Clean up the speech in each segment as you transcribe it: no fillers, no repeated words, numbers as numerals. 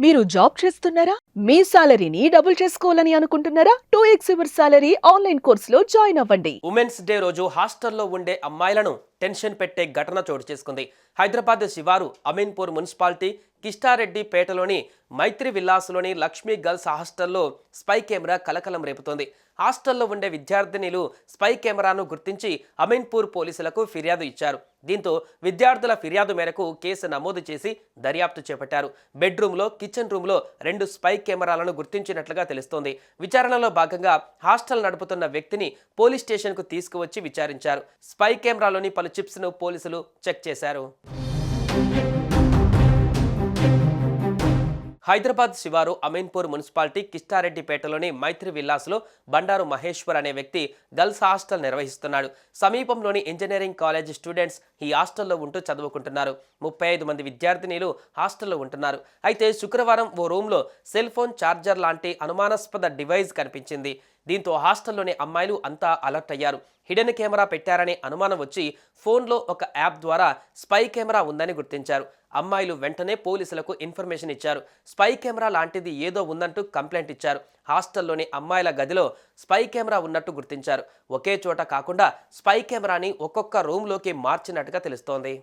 మీరు జాబ్ చేస్తున్నారా? మీ సాలరీని డబుల్ చేసుకోవాలని అనుకుంటున్నారా? 2x యువర్ సాలరీ ఆన్లైన్ కోర్సులో జాయిన్ అవ్వండి. ఉమెన్స్ డే రోజు హాస్టల్లో ఉండే అమ్మాయిలను టెన్షన్ పెట్టే ఘటన చోటు చేసుకుంది. హైదరాబాద్ శివారు అమీన్పూర్ మున్సిపాలిటీ కిష్టారెడ్డి పేటలోని మైత్రి విల్లాస్లోని లక్ష్మీ గర్ల్స్ హాస్టల్లో స్పై కెమెరా కలకలం రేపుతోంది. హాస్టల్లో ఉండే విద్యార్థినిలు స్పై కెమెరాను గుర్తించి అమీన్పూర్ పోలీసులకు ఫిర్యాదు ఇచ్చారు. దీంతో విద్యార్థుల ఫిర్యాదు మేరకు కేసు నమోదు చేసి దర్యాప్తు చేపట్టారు. బెడ్రూమ్లో, కిచెన్ రూమ్లో 2 స్పై కెమెరాలను గుర్తించినట్లుగా తెలుస్తోంది. విచారణలో భాగంగా హాస్టల్ నడుపుతున్న వ్యక్తిని పోలీస్ స్టేషన్కు తీసుకువచ్చి విచారించారు. స్పై కెమెరాలోని పలు చిప్స్ను పోలీసులు చెక్ చేశారు. హైదరాబాద్ శివారు అమీన్పూర్ మున్సిపాలిటీ కిష్టారెడ్డిపేటలోని మైత్రి విల్లాస్లో బండారు మహేశ్వర్ అనే వ్యక్తి గర్ల్స్ హాస్టల్ నిర్వహిస్తున్నాడు. సమీపంలోని ఇంజనీరింగ్ కాలేజ్ స్టూడెంట్స్ ఈ హాస్టల్లో ఉంటూ చదువుకుంటున్నారు. 35 మంది విద్యార్థినీలు హాస్టల్లో ఉంటున్నారు. అయితే శుక్రవారం ఓ రూమ్లో సెల్ ఫోన్ ఛార్జర్ లాంటి అనుమానాస్పద డివైస్ కనిపించింది. దీంతో హాస్టల్లోని అమ్మాయిలు అంతా అలర్ట్ అయ్యారు. హిడెన్ కెమెరా పెట్టారనే అనుమానం వచ్చి ఫోన్లో ఒక యాప్ ద్వారా స్పై కెమెరా ఉందని గుర్తించారు. అమ్మాయిలు వెంటనే పోలీసులకు ఇన్ఫర్మేషన్ ఇచ్చారు. స్పై కెమెరా లాంటిది ఏదో ఉందంటూ కంప్లైంట్ ఇచ్చారు. హాస్టల్లోని అమ్మాయిల గదిలో స్పై కెమెరా ఉన్నట్టు గుర్తించారు. ఒకే చోట కాకుండా స్పై కెమెరాని ఒక్కొక్క రూమ్లోకి మార్చినట్టుగా తెలుస్తోంది.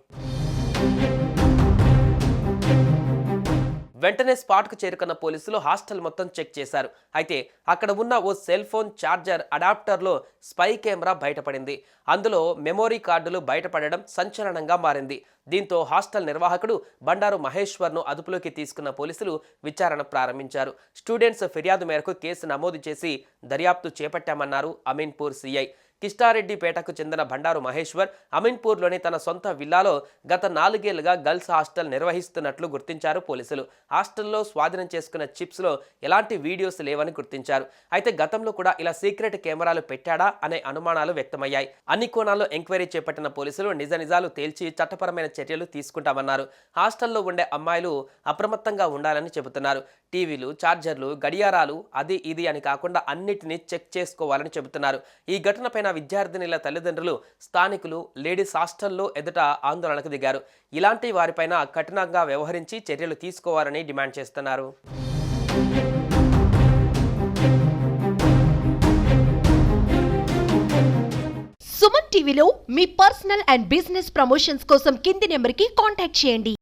వెంటనే స్పాట్కు చేరుకున్న పోలీసులు హాస్టల్ మొత్తం చెక్ చేశారు. అయితే అక్కడ ఉన్న ఓ సెల్ ఫోన్ ఛార్జర్ అడాప్టర్లో స్పై కెమెరా బయటపడింది. అందులో మెమొరీ కార్డులు బయటపడడం సంచలనంగా మారింది. దీంతో హాస్టల్ నిర్వాహకుడు బండారు మహేశ్వర్ను అదుపులోకి తీసుకున్న పోలీసులు విచారణ ప్రారంభించారు. స్టూడెంట్స్ ఫిర్యాదు మేరకు కేసు నమోదు చేసి దర్యాప్తు చేపట్టామన్నారు అమీన్పూర్ సిఐ. కిష్టారెడ్డిపేటకు చెందిన బండారు మహేశ్వర్ అమీన్పూర్లోని తన సొంత విల్లాలో గత 4 ఏళ్లుగా గర్ల్స్ హాస్టల్ నిర్వహిస్తున్నట్లు గుర్తించారు పోలీసులు. హాస్టల్లో స్వాధీనం చేసుకున్న చిప్స్లో ఎలాంటి వీడియోస్ లేవని గుర్తించారు. అయితే గతంలో కూడా ఇలా సీక్రెట్ కెమెరాలు పెట్టాడా అనే అనుమానాలు వ్యక్తమయ్యాయి. అన్ని కోణాల్లో ఎంక్వైరీ చేపట్టిన పోలీసులు నిజాలు తేల్చి చట్టపరమైన చర్యలు తీసుకుంటామన్నారు. హాస్టల్లో ఉండే అమ్మాయిలు అప్రమత్తంగా ఉండాలని చెబుతున్నారు. టీవీలు, ఛార్జర్లు, గడియారాలు అది ఇది అని కాకుండా అన్నిటినీ చెక్ చేసుకోవాలని చెబుతున్నారు. ఈ ఘటనపైన విద్యార్థినిల తల్లిదండ్రులు, స్థానికులు లేడీస్ హాస్టల్లో ఎదుట ఆందోళనకు దిగారు. ఇలాంటి వారిపైన కఠినంగా వ్యవహరించి చర్యలు తీసుకోవాలని డిమాండ్ చేస్తున్నారు. సుమన్ టీవీలో మీ పర్సనల్ అండ్ బిజినెస్ ప్రమోషన్స్ కోసం కింది నెంబర్కి కాంటాక్ట్ చేయండి.